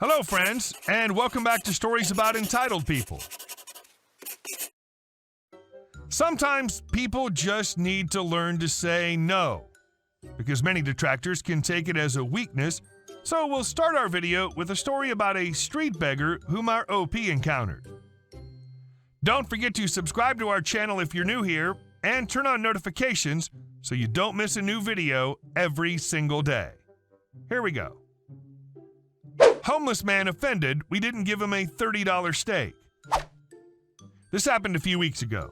Hello, friends, and welcome back to Stories About Entitled People. Sometimes people just need to learn to say no, because many detractors can take it as a weakness, so we'll start our video with a story about a street beggar whom our OP encountered. Don't forget to subscribe to our channel if you're new here, and turn on notifications so you don't miss a new video every single day. Here we go. Homeless man offended we didn't give him a $30 steak. This happened a few weeks ago.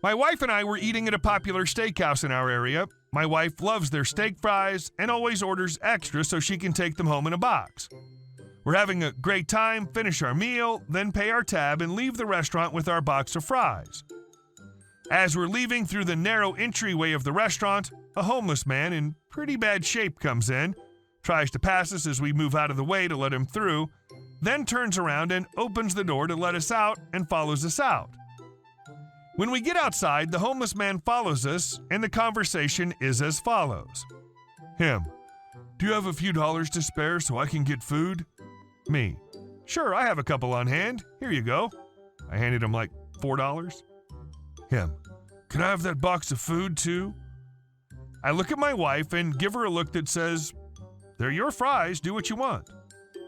My wife and I were eating at a popular steakhouse in our area. My wife loves their steak fries and always orders extra so she can take them home in a box. We're having a great time, finish our meal, then pay our tab and leave the restaurant with our box of fries. As we're leaving through the narrow entryway of the restaurant, a homeless man in pretty bad shape comes in, tries to pass us as we move out of the way to let him through, then turns around and opens the door to let us out and follows us out. When we get outside, the homeless man follows us, and the conversation is as follows. Him: do you have a few dollars to spare so I can get food? Me: sure, I have a couple on hand. Here you go. I handed him like $4. Him: can I have that box of food too? I look at my wife and give her a look that says, they're your fries, do what you want.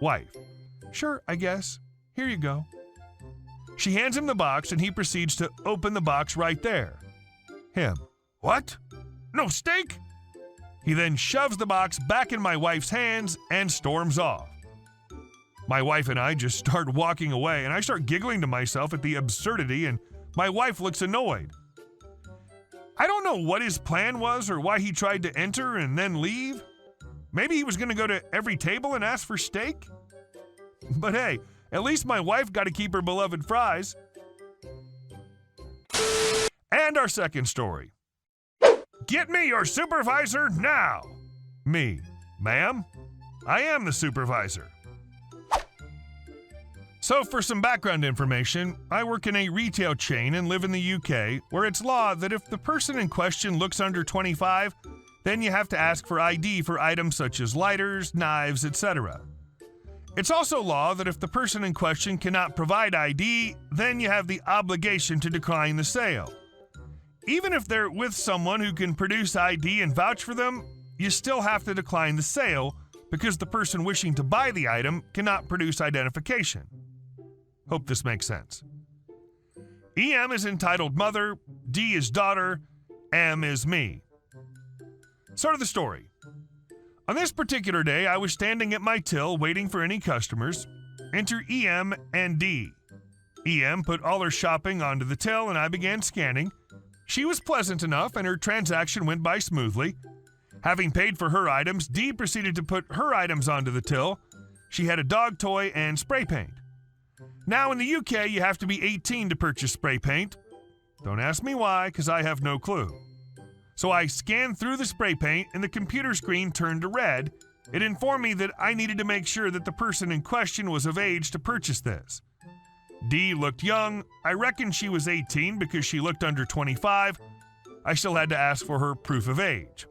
Wife: sure, I guess. Here you go. She hands him the box and he proceeds to open the box right there. Him: what? No steak? He then shoves the box back in my wife's hands and storms off. My wife and I just start walking away and I start giggling to myself at the absurdity, and my wife looks annoyed. I don't know what his plan was or why he tried to enter and then leave. Maybe he was going to go to every table and ask for steak? But hey, at least my wife got to keep her beloved fries. And our second story. Get me your supervisor now! Me: ma'am, I am the supervisor. So for some background information, I work in a retail chain and live in the UK, where it's law that if the person in question looks under 25, then you have to ask for ID for items such as lighters, knives, etc. It's also law that if the person in question cannot provide ID, then you have the obligation to decline the sale. Even if they're with someone who can produce ID and vouch for them, you still have to decline the sale because the person wishing to buy the item cannot produce identification. Hope this makes sense. EM is entitled mother, D is daughter, M is me. Start of the story. On this particular day, I was standing at my till waiting for any customers. Enter EM and D. EM put all her shopping onto the till and I began scanning. She was pleasant enough and her transaction went by smoothly. Having paid for her items, D proceeded to put her items onto the till. She had a dog toy and spray paint. Now in the UK, you have to be 18 to purchase spray paint. Don't ask me why, because I have no clue. So I scanned through the spray paint and the computer screen turned to red. It informed me that I needed to make sure that the person in question was of age to purchase this. D looked young. I reckon she was 18 because she looked under 25. I still had to ask for her proof of age.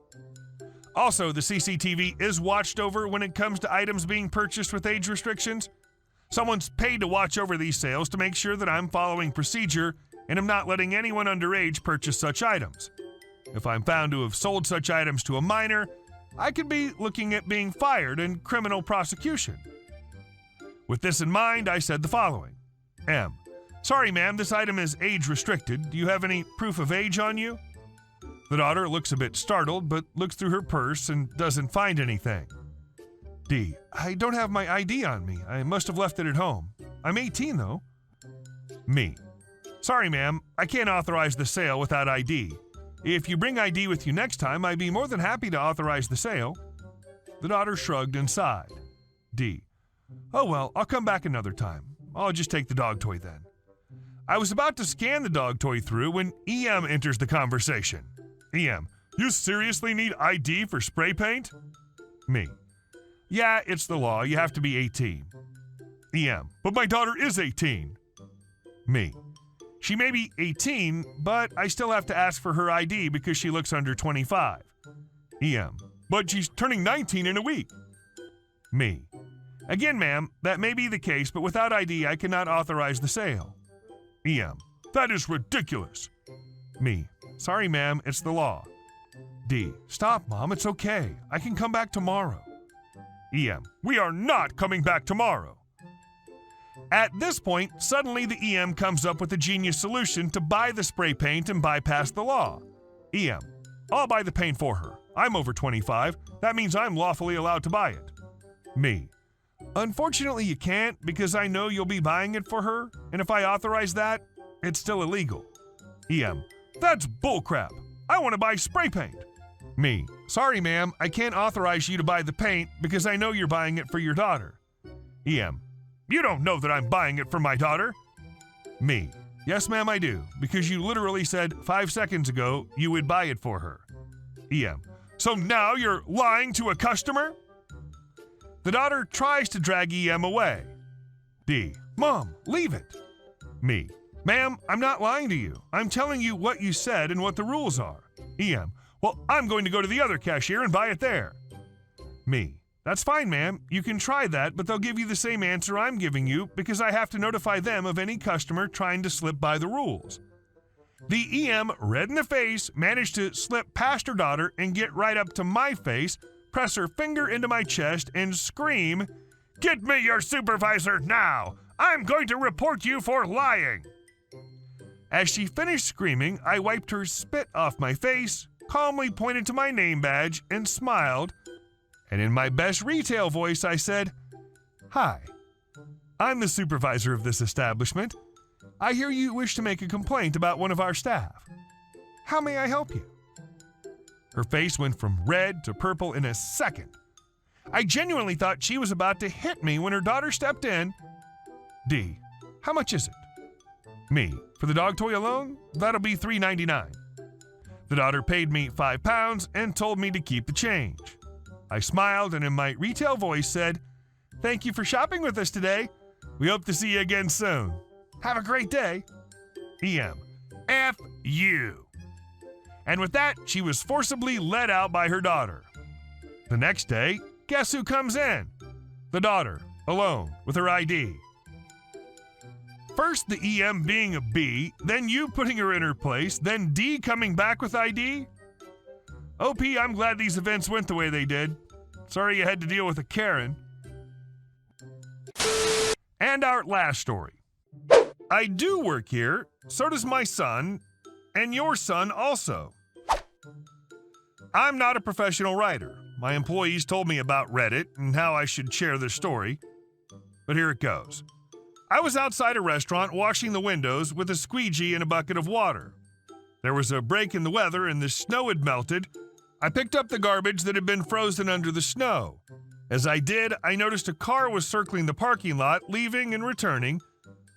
Also, the CCTV is watched over when it comes to items being purchased with age restrictions. Someone's paid to watch over these sales to make sure that I'm following procedure and am not letting anyone underage purchase such items. If I'm found to have sold such items to a minor, I could be looking at being fired and criminal prosecution. With this in mind, I said the following. M: sorry ma'am, this item is age restricted. Do you have any proof of age on you? The daughter looks a bit startled, but looks through her purse and doesn't find anything. D: I don't have my ID on me. I must have left it at home. I'm 18 though. Me: sorry ma'am, I can't authorize the sale without ID. If you bring ID with you next time, I'd be more than happy to authorize the sale. The daughter shrugged and sighed. D: oh well, I'll come back another time. I'll just take the dog toy then. I was about to scan the dog toy through when EM enters the conversation. EM: you seriously need ID for spray paint? Me: yeah, it's the law. You have to be 18. EM: but my daughter is 18. Me: she may be 18, but I still have to ask for her ID because she looks under 25. EM: but she's turning 19 in a week. Me: Again, ma'am, that may be the case, but without ID, I cannot authorize the sale. EM. That is ridiculous. Me. Sorry, ma'am, it's the law. D. Stop, Mom, it's okay. I can come back tomorrow. EM. We are not coming back tomorrow. At this point, suddenly the EM comes up with a genius solution to buy the spray paint and bypass the law. EM. I'll buy the paint for her. I'm over 25. That means I'm lawfully allowed to buy it. Me. Unfortunately, you can't because I know you'll be buying it for her, and if I authorize that, it's still illegal. EM. That's bullcrap. I want to buy spray paint. Me. Sorry, ma'am, I can't authorize you to buy the paint because I know you're buying it for your daughter. EM. You don't know that I'm buying it for my daughter. Me. Yes, ma'am, I do, because you literally said 5 seconds ago you would buy it for her. EM. So now you're lying to a customer? The daughter tries to drag EM away. D. Mom, leave it. Me. Ma'am, I'm not lying to you. I'm telling you what you said and what the rules are. EM. Well, I'm going to go to the other cashier and buy it there. Me. That's fine, ma'am. You can try that, but they'll give you the same answer I'm giving you because I have to notify them of any customer trying to slip by the rules. The EM, red in the face, managed to slip past her daughter and get right up to my face, press her finger into my chest, and scream, "Get me your supervisor now! I'm going to report you for lying!" As she finished screaming, I wiped her spit off my face, calmly pointed to my name badge, and smiled, and in my best retail voice I said, "Hi, I'm the supervisor of this establishment. I hear you wish to make a complaint about one of our staff. How may I help you?" Her face went from red to purple in a second. I genuinely thought she was about to hit me when her daughter stepped in. D. How much is it? Me. For the dog toy alone, that'll be $3.99. The daughter paid me £5 and told me to keep the change. I smiled and in my retail voice said, "Thank you for shopping with us today. We hope to see you again soon. Have a great day." EM. F you. And with that, she was forcibly led out by her daughter. The next day, guess who comes in? The daughter, alone, with her ID. First the EM being a B, then you putting her in her place, then D coming back with ID? OP, I'm glad these events went the way they did. Sorry you had to deal with a Karen. And our last story. I do work here, so does my son, and your son also. I'm not a professional writer. My employees told me about Reddit and how I should share this story. But here it goes. I was outside a restaurant washing the windows with a squeegee and a bucket of water. There was a break in the weather and the snow had melted. I picked up the garbage that had been frozen under the snow. As I did, I noticed a car was circling the parking lot, leaving and returning.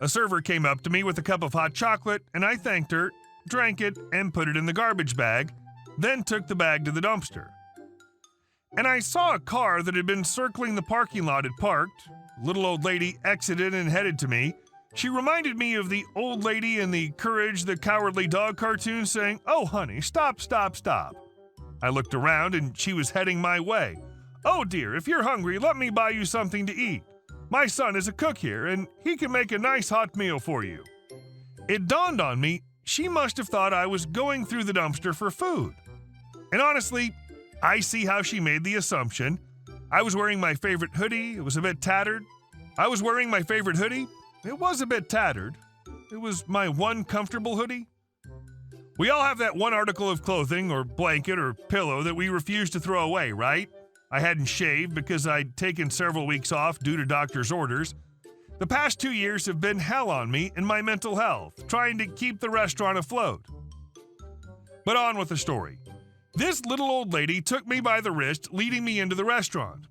A server came up to me with a cup of hot chocolate, and I thanked her, drank it, and put it in the garbage bag, then took the bag to the dumpster. And I saw a car that had been circling the parking lot had parked. Little old lady exited and headed to me. She reminded me of the old lady in the Courage the Cowardly Dog cartoon saying, "Oh, honey, stop, stop, stop." I looked around and she was heading my way. "Oh, dear, if you're hungry, let me buy you something to eat. My son is a cook here, and he can make a nice hot meal for you." It dawned on me, she must have thought I was going through the dumpster for food. And honestly, I see how she made the assumption. I was wearing my favorite hoodie. It was a bit tattered. It was a bit tattered. It was my one comfortable hoodie. We all have that one article of clothing or blanket or pillow that we refuse to throw away, right? I hadn't shaved because I'd taken several weeks off due to doctor's orders. The past 2 years have been hell on me and my mental health, trying to keep the restaurant afloat. But on with the story. This little old lady took me by the wrist, leading me into the restaurant.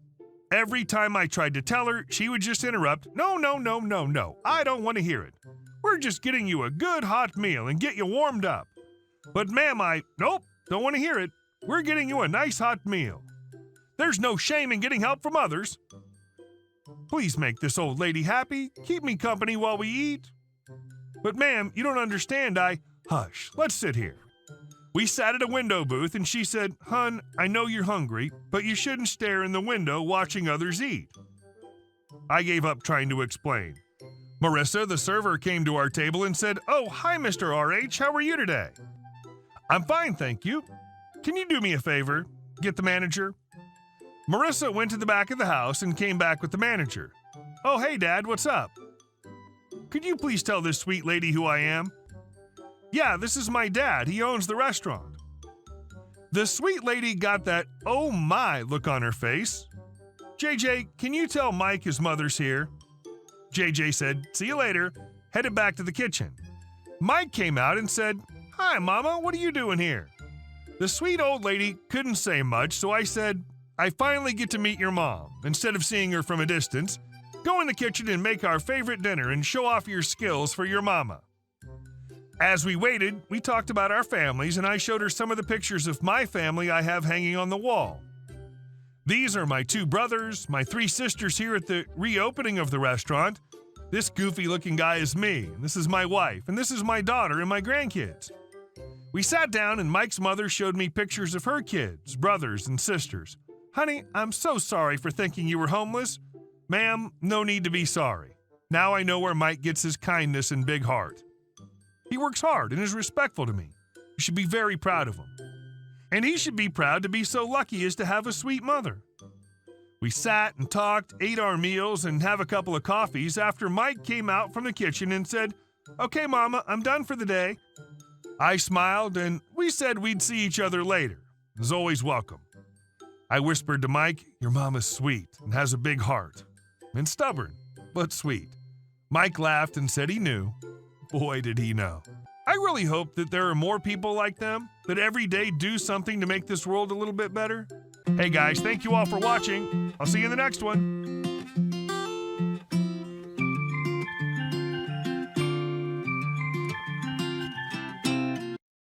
Every time I tried to tell her, she would just interrupt, "No, I don't want to hear it. We're just getting you a good hot meal and get you warmed up." "But ma'am, nope, don't want to hear it. We're getting you a nice hot meal. There's no shame in getting help from others. Please make this old lady happy. Keep me company while we eat." "But ma'am, you don't understand. Hush, let's sit here." We sat at a window booth and she said, "Hun, I know you're hungry, but you shouldn't stare in the window watching others eat." I gave up trying to explain. Marissa, the server, came to our table and said, "Oh, hi, Mr. RH. How are you today?" "I'm fine, thank you. Can you do me a favor? Get the manager?" Marissa went to the back of the house and came back with the manager. "Oh, hey, Dad, what's up?" "Could you please tell this sweet lady who I am?" "Yeah, this is my dad. He owns the restaurant." The sweet lady got that "oh my" look on her face. "JJ, can you tell Mike his mother's here?" JJ said, "See you later," headed back to the kitchen. Mike came out and said, "Hi, Mama, what are you doing here?" The sweet old lady couldn't say much, so I said, "I finally get to meet your mom. Instead of seeing her from a distance, go in the kitchen and make our favorite dinner and show off your skills for your mama." As we waited, we talked about our families, and I showed her some of the pictures of my family I have hanging on the wall. These are my 2 brothers, my 3 sisters here at the reopening of the restaurant. This goofy-looking guy is me, and this is my wife, and this is my daughter and my grandkids. We sat down, and Mike's mother showed me pictures of her kids, brothers, and sisters. "Honey, I'm so sorry for thinking you were homeless." "Ma'am, no need to be sorry. Now I know where Mike gets his kindness and big heart. He works hard and is respectful to me. You should be very proud of him. And he should be proud to be so lucky as to have a sweet mother." We sat and talked, ate our meals, and have a couple of coffees after Mike came out from the kitchen and said, "Okay, Mama, I'm done for the day." I smiled, and we said we'd see each other later. As always, welcome. I whispered to Mike, "Your mom is sweet and has a big heart. And stubborn, but sweet." Mike laughed and said he knew. Boy, did he know. I really hope that there are more people like them, that every day do something to make this world a little bit better. Hey guys, thank you all for watching. I'll see you in the next one.